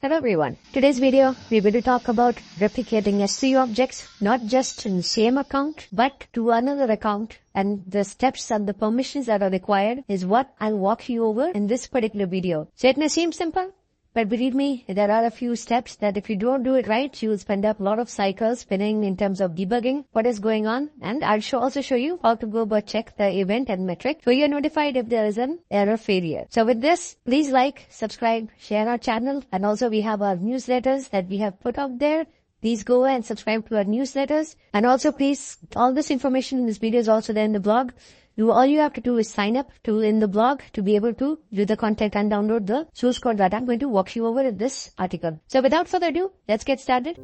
Hello everyone. Today's video, we're going to talk about replicating SEO objects, not just in the same account, but to another account. And the steps and the permissions that are required is what I'll walk you over in this particular video. So it may seem simple, but believe me, there are a few steps that if you don't do it right, you will spend up a lot of cycles spinning in terms of debugging what is going on. And I'll also show you how to go about check the event and metric so you're notified if there is an error failure. So with this, please like, subscribe, share our channel. And also we have our newsletters that we have put out there. Please go and subscribe to our newsletters. And also please, all this information in this video is also there in the blog. All you have to do is sign up in the blog to be able to do the content and download the source code that I'm going to walk you over in this article. So without further ado, let's get started.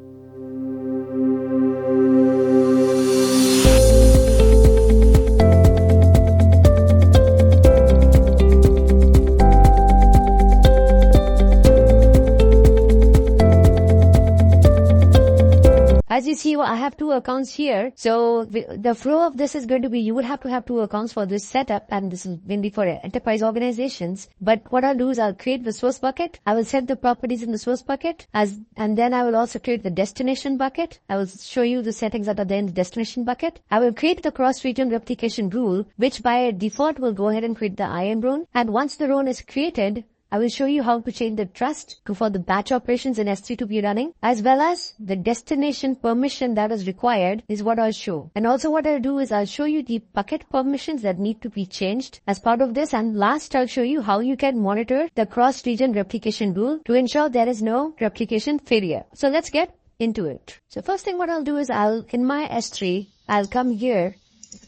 As you see, I have two accounts here. So the flow of this is going to be, you would have to have two accounts for this setup, and this is mainly for enterprise organizations. But what I'll do is I'll create the source bucket. I will set the properties in the source bucket and then I will also create the destination bucket. I will show you the settings that are there in the destination bucket. I will create the cross-region replication rule, which by default will go ahead and create the IAM rule. And once the rule is created, I will show you how to change the trust for the batch operations in S3 to be running, as well as the destination permission that is required is what I'll show. And also what I'll do is I'll show you the bucket permissions that need to be changed as part of this. And last, I'll show you how you can monitor the cross-region replication rule to ensure there is no replication failure. So let's get into it. So first thing what I'll do is in my S3, I'll come here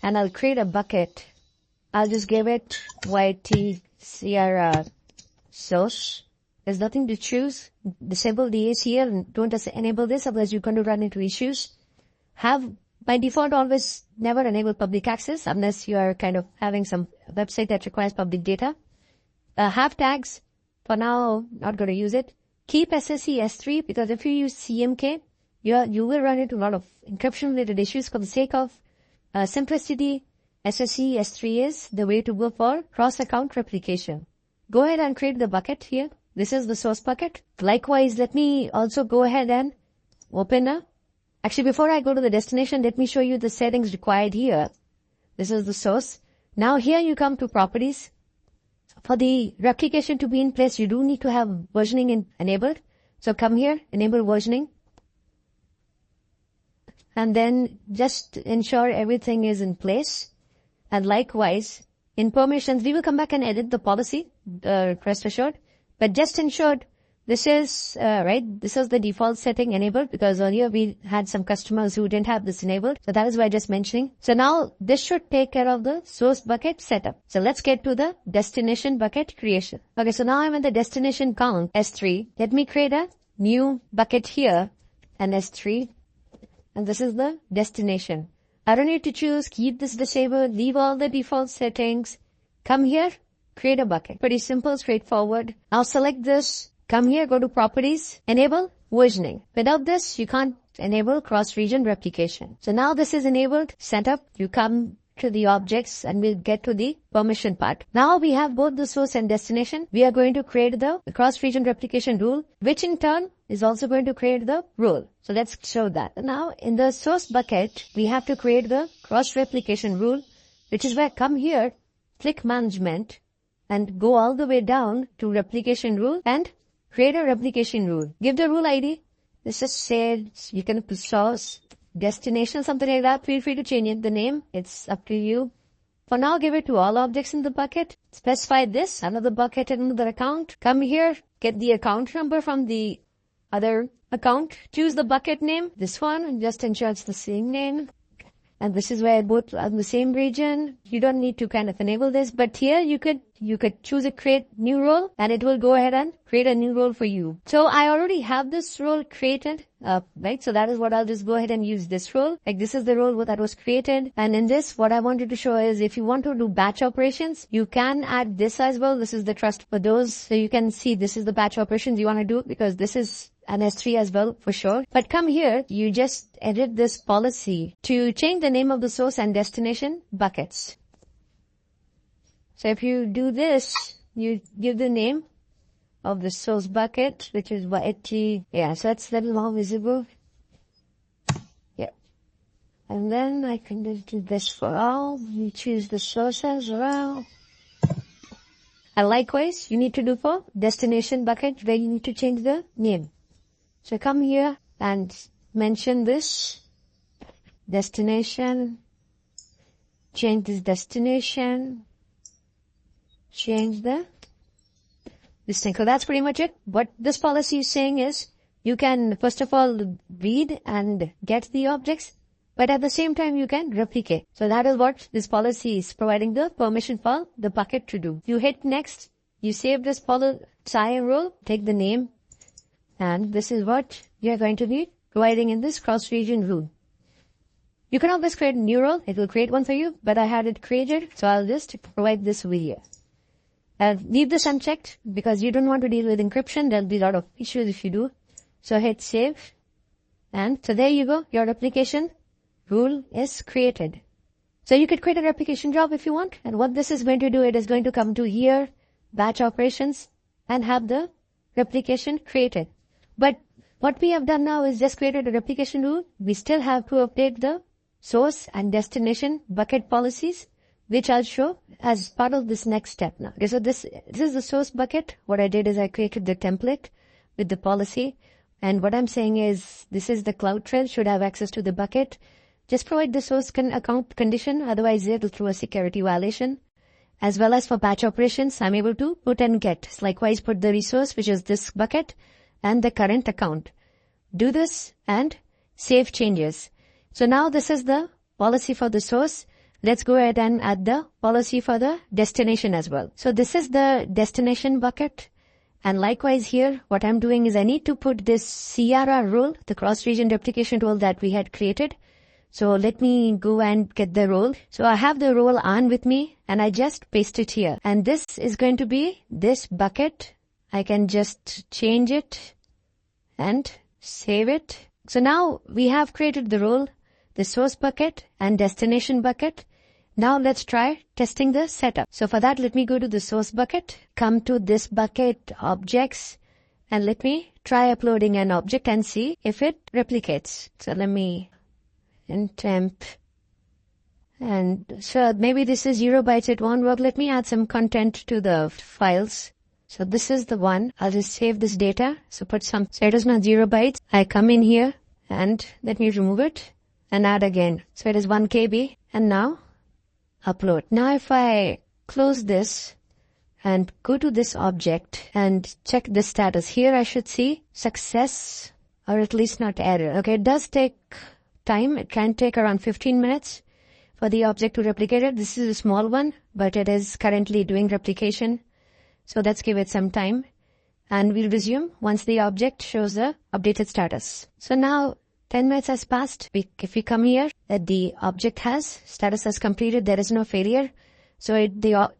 and I'll create a bucket. I'll just give it YT source. There's nothing to choose. Disable the ACE here and don't enable this, otherwise you're going to run into issues. By default, always never enable public access unless you are kind of having some website that requires public data. Have tags. For now, not going to use it. Keep SSE S3 because if you use CMK, you will run into a lot of encryption related issues. For the sake of simplicity, SSE S3 is the way to go for cross-account replication. Go ahead and create the bucket here. This is the source bucket. Likewise, let me also go ahead and open actually before I go to the destination, let me show you the settings required here. This is the source. Now here you come to properties. For the replication to be in place, you do need to have versioning enabled. So come here, enable versioning. And then just ensure everything is in place. And likewise, in permissions, we will come back and edit the policy, rest assured. But just ensure this is, this is the default setting enabled because earlier we had some customers who didn't have this enabled. So that is why I'm just mentioning. So now this should take care of the source bucket setup. So let's get to the destination bucket creation. Okay, so now I'm in the destination count, S3. Let me create a new bucket here, and S3. And this is the destination. I don't need to choose, keep this disabled, leave all the default settings. Come here, create a bucket. Pretty simple, straightforward. Now select this, come here, go to properties, enable versioning. Without this, you can't enable cross-region replication. So now this is enabled, set up, you come to the objects and we'll get to the permission part. Now we have both the source and destination. We are going to create the cross-region replication rule, which in turn is also going to create the rule. So let's show that. Now in the source bucket, we have to create the cross-replication rule, which is where come here, click management and go all the way down to replication rule and create a replication rule. Give the rule ID. This is said, you can put source, destination, something like that. Feel free to change it. The name, it's up to you. For now, give it to all objects in the bucket. Specify this, another bucket and another account. Come here, get the account number from the other account. Choose the bucket name, this one, and just ensure it's the same name. And this is where both are in the same region. You don't need to kind of enable this, but here you could choose a create new role and it will go ahead and create a new role for you. So I already have this role created, right? So that is what I'll just go ahead and use this role. Like this is the role that was created. And in this, what I wanted to show is if you want to do batch operations, you can add this as well. This is the trust for those. So you can see this is the batch operations you want to do because this is an S3 as well for sure. But come here, you just edit this policy to change the name of the source and destination buckets. So if you do this, you give the name of the source bucket, which is YT. Yeah, so it's a little more visible. Yeah. And then I can just do this for all. You choose the sources around. And likewise, you need to do for destination bucket where you need to change the name. So come here and mention this destination. Change this destination. Change this thing. So that's pretty much it. What this policy is saying is you can first of all read and get the objects, but at the same time you can replicate. So that is what this policy is providing the permission for the bucket to do. You hit next, you save this policy role, take the name, and this is what you're going to be providing in this cross-region rule. You can always create a new role. It will create one for you, but I had it created, so I'll just provide this over here. Leave this unchecked because you don't want to deal with encryption. There'll be a lot of issues if you do. So hit save. And so there you go. Your replication rule is created. So you could create a replication job if you want. And what this is going to do, it is going to come to here, batch operations, and have the replication created. But what we have done now is just created a replication rule. We still have to update the source and destination bucket policies, which I'll show as part of this next step now. Okay, so this is the source bucket. What I did is I created the template with the policy. And what I'm saying is this is the CloudTrail should have access to the bucket. Just provide the source account condition. Otherwise, it'll throw a security violation. As well as for batch operations, I'm able to put and get. Likewise, put the resource, which is this bucket, and the current account. Do this and save changes. So now this is the policy for the source. Let's go ahead and add the policy for the destination as well. So this is the destination bucket. And likewise here, what I'm doing is I need to put this CRR rule, the cross-region replication rule that we had created. So let me go and get the role. So I have the role on with me and I just paste it here. And this is going to be this bucket. I can just change it and save it. So now we have created the role, the source bucket and destination bucket. Now let's try testing the setup. So for that, let me go to the source bucket, come to this bucket objects, and let me try uploading an object and see if it replicates. So let me in temp. And so maybe this is 0 bytes, it won't work. Let me add some content to the files. So this is the one. I'll just save this data. So put some, so it is not 0 bytes. I come in here and let me remove it and add again. So it is 1 KB and now upload. Now if I close this and go to this object and check the status, here I should see success or at least not error. Okay, it does take time. It can take around 15 minutes for the object to replicate it. This is a small one, but it is currently doing replication. So let's give it some time and we'll resume once the object shows the updated status. So now 10 minutes has passed. If we come here, the object has status has completed. There is no failure. So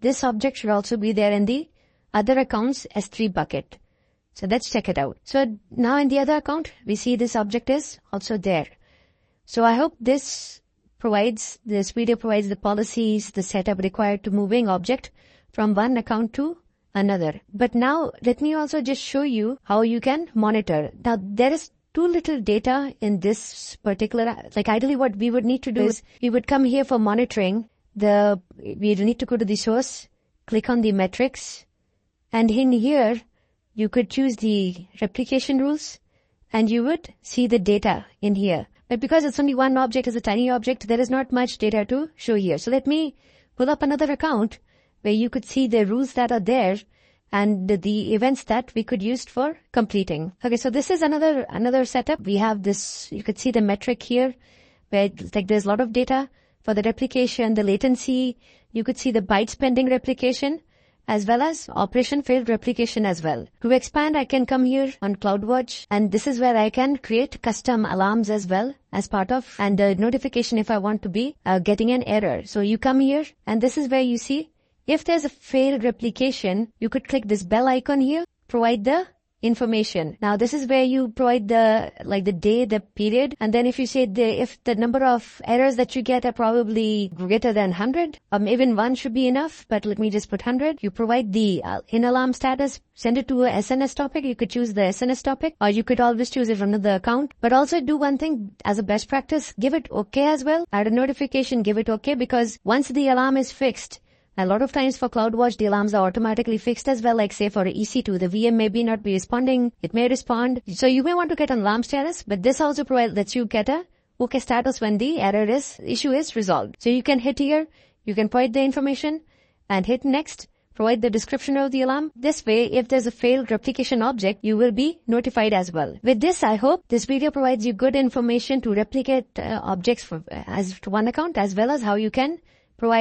this object should also be there in the other account's S3 bucket. So let's check it out. So now in the other account, we see this object is also there. So I hope this video provides the policies, the setup required to moving object from one account to another. But now let me also just show you how you can monitor. Now there is too little data in this particular, like ideally what we would need to do is we would come here for monitoring. We need to go to the source, click on the metrics, and in here you could choose the replication rules and you would see the data in here. But because it's only one object, it's a tiny object, there is not much data to show here. So let me pull up another account where you could see the rules that are there and the events that we could use for completing. Okay, so this is another setup. We have this, you could see the metric here where like there's a lot of data for the replication, the latency. You could see the bytes pending replication as well as operation failed replication as well. To expand, I can come here on CloudWatch and this is where I can create custom alarms as well as part of and the notification if I want to be getting an error. So you come here and this is where you see if there's a failed replication, you could click this bell icon here, provide the information. Now this is where you provide the day, the period, and then if you say if the number of errors that you get are probably greater than 100, even one should be enough, but let me just put 100. You provide the in-alarm status, send it to a SNS topic. You could choose the SNS topic, or you could always choose it from the account. But also do one thing as a best practice, give it okay as well. Add a notification, give it okay, because once the alarm is fixed, a lot of times for CloudWatch, the alarms are automatically fixed as well. Like say for EC2, the VM may not be responding. It may respond. So you may want to get an alarm status, but this also lets you get a okay status when the issue is resolved. So you can hit here, you can provide the information and hit next, provide the description of the alarm. This way, if there's a failed replication object, you will be notified as well. With this, I hope this video provides you good information to replicate objects as to one account, as well as how you can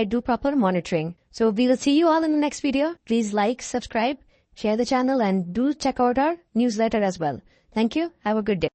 do proper monitoring. So we will see you all in the next video. Please like, subscribe, share the channel, and do check out our newsletter as well. Thank you. Have a good day.